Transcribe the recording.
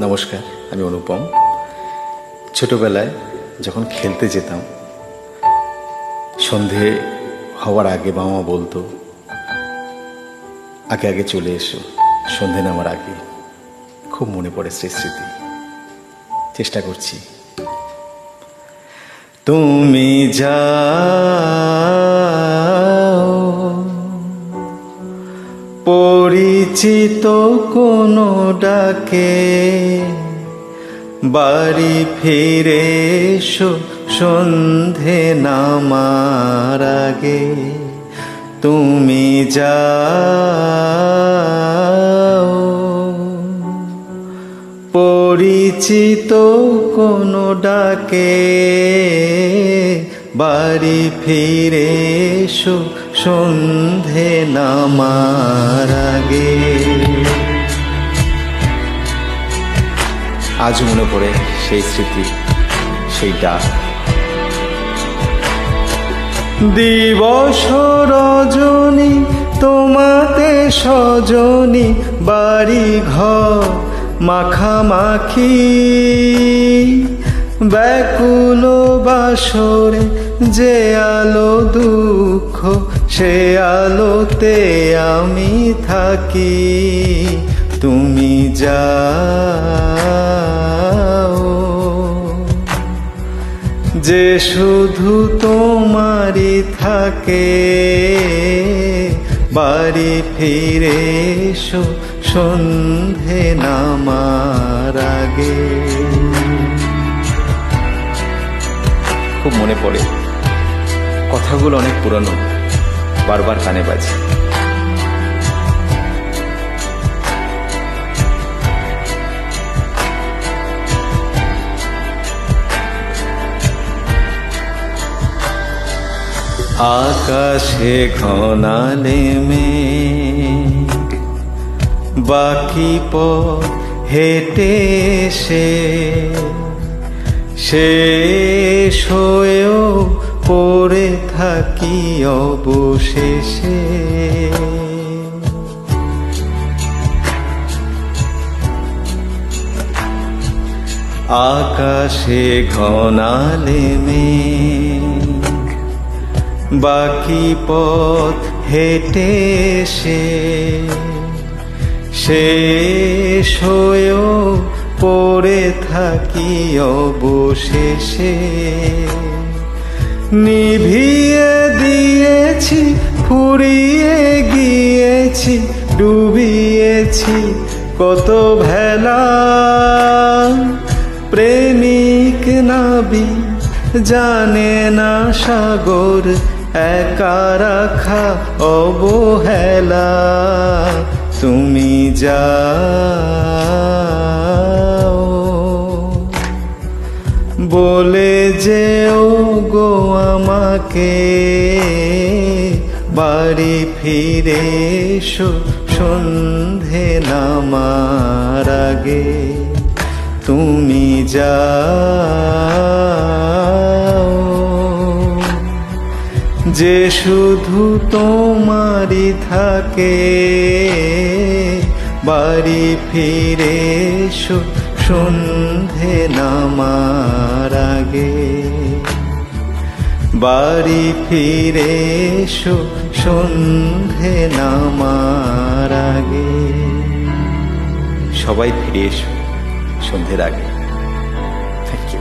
নমস্কার, আমি অনুপম। ছোটবেলায় যখন খেলতে যেতাম, সন্ধে হওয়ার আগে বাবা মা বলতো, আগে আগে চলে এসো, সন্ধে নামার আগে। খুব মনে পড়ে সেই স্মৃতি। চেষ্টা করছি। তুমি যাও পরিচিত কোনো ডাকে, বাড়ি ফিরে এসো সন্ধে নামার আগে। তুমি যাও পরিচিত কোনো ডাকে, বাড়ি ফিরে এসো সন্ধে নামার আগে। আজ মনে পড়ে সেই স্মৃতি, সেই ডাক। দিবস রজনী তোমাতে সজনী, বাড়ি ঘর মাখামাখি, ব্যাকুল বাসরে যে আলো দুঃখ, সে আলোতে আমি থাকি। তুমি যাও যে শুধু তোমারই থাকে, বাড়ি ফিরে এসো সন্ধে নামার আগে। খুব মনে পড়ে, কথাগুলো অনেক পুরানো, বারবার কানে বাজে। আকাশে ঘনালে মেঘ, বাকি পথ হেঁটে এসে শেষ হয়েও পড়ে থাকি অবশেষে। আকাশে ঘনালে মেঘ, বাকি পথ হেঁটে এসে শেষ হয়েও পড়ে থাকি অবশেষে। নিভিয়ে দিয়েছি, ফুরিয়ে গিয়েছি, ডুবিয়েছি কত ভেলা। প্রেমিক নাবিক জানে না সাগর একা রাখা অবহেলা। তুমি যাও বলে যেও গো আমাকে, বাড়ি ফিরে এসো সন্ধে নামার আগে। তুমি যাও যে শুধু তোমারই থাকে, বাড়ি ফিরে এসো সন্ধে নামার আগে। বাড়ি ফিরে এসো সন্ধে নামার আগে। সবাই ফিরে এসো সন্ধ্যের আগে। Thank you.